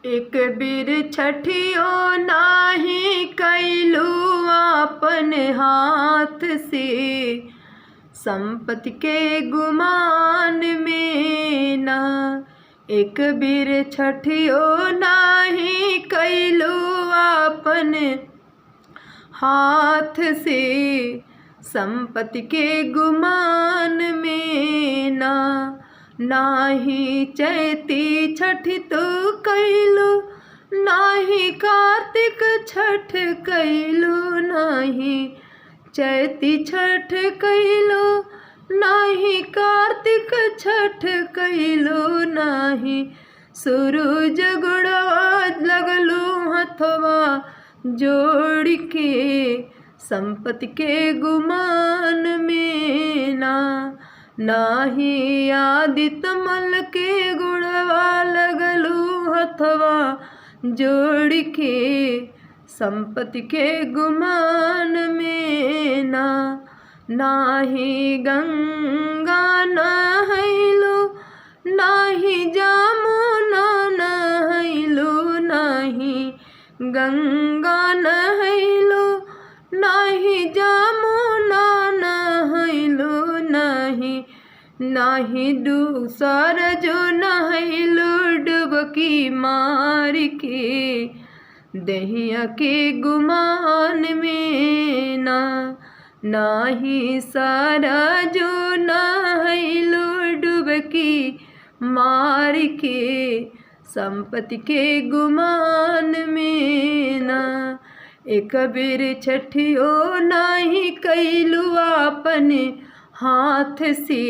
एक बीर छठियो नाही कैलू आपन हाथ से, संपत्ति के गुमान में ना। एक बीर छठियो नाही कैलू आपन हाथ से, संपत्ति के गुमान में ना। नाही चैती छठ तो कैलू, नाही कार्तिक छठ कैलू, नाही चैती छठ कैलू, नाही कार्तिक छठ कैलू, नाही सूरज गुड़वा लगलू हथवा जोड़ के, संपत्ति के गुमान में ना। नाही आदित्य मल के गुड़वा लगलू हथवा जोड़ के, संपत्ति के गुमान में ना। नाही गंगा नहैलू, नाही जमुना नहैलू, नाही गंगा नहैलू, नाही जमुना नहैलू, नाही दूसर जो नहैलू डुबकी मार के, दहिया के गुमान में ना। नाही सारा जो नहैलू डुबकी मार के, संपत्ति के गुमान में ना। एक बीर छठियो नाही कैलू आपन हाथ से,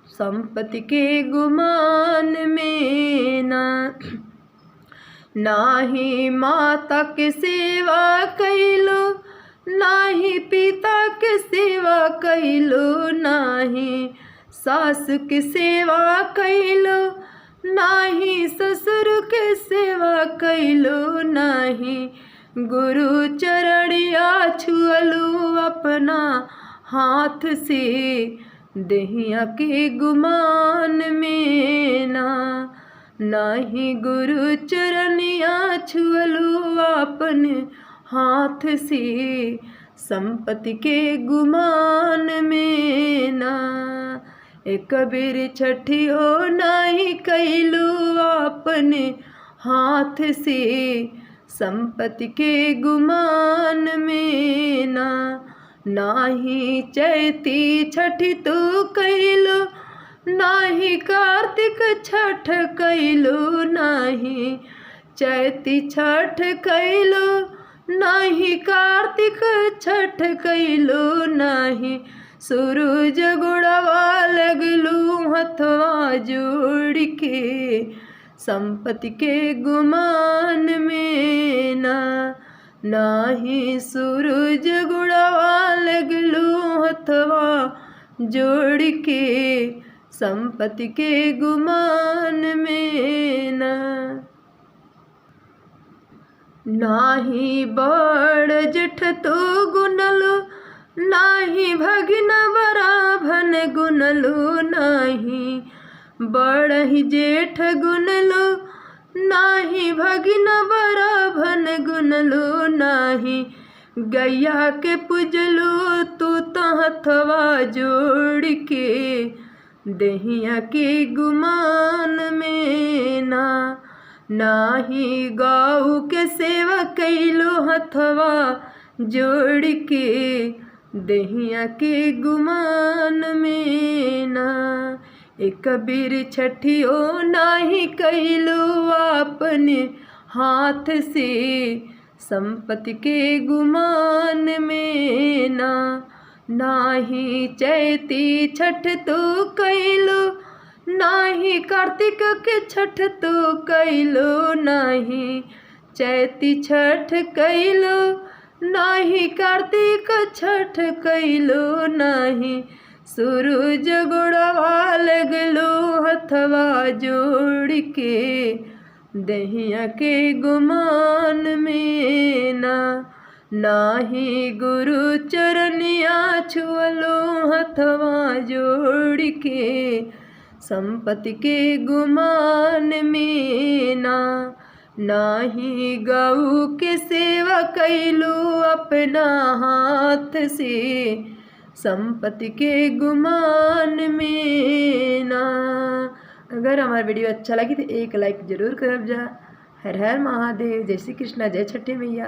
संपत्ति के गुमान में ना। नाही माता के सेवा कैलू, नाही पिता के सेवा कैलू, नाही सास के सेवा कैलू, नाही ससुर के सेवा कैलू, नाही गुरु चरणिया छुअलू अपना हाथ से, दहिया के गुमान में ना। नाही गुरु चरणिया छुअलू अपन हाथ से, संपत्ति के गुमान में ना। एक बीर छठियो नाही कैलू अपन हाथ से, संपत्ति के गुमान में ना। नाही चैती छठ तो कैलू, नाही कार्तिक छठ कैलू, नाही चैती छठ कैलू, नाही कार्तिक छठ कैलू, नाही सूरज गुड़वा लगलू हथवा जोड़ के, संपत्ति के गुमान में ना। नाही सूरज गुड़वा लगलू हथवा जोड़ के, संपत्ति के गुमान में ना। नाही बड़ जेठ तो गुनलो, नाही भगिन बराभन गुनलो, नाही बड़ जेठ गुनलो, नाही भगिन बराभन गुनलो, नाही गैया के पूजलो तू तो हथवा जोड़ के, दहिया के गुमान में ना। नाही गौ के सेवा कैलो हथवा जोड़ के, दहिया के गुमान में ना। एक बीर छठियो नाही कैलो आपन हाथ से, संपत्ति के गुमान में ना। नाही चैती छठ तो कैलो, नाही कार्तिक के छठ तो कैलो, नाही चैती छठ कैलो, नाही कार्तिक छठ कैलो, नाही सूरज गुड़वा लगलो हथवा जोड़ के, दहिया के गुमान में ना। नाही गुरु चरणिया छुअलो हथवा जोड़ के, संपत्ति के गुमान में ना। नाही गऊ के सेवा कैलू अपना हाथ से, संपत्ति के गुमान में ना। अगर हमारा वीडियो अच्छा लगी तो एक लाइक ज़रूर करब जा। हर हर महादेव, जय श्री कृष्णा, जय छठी मैया।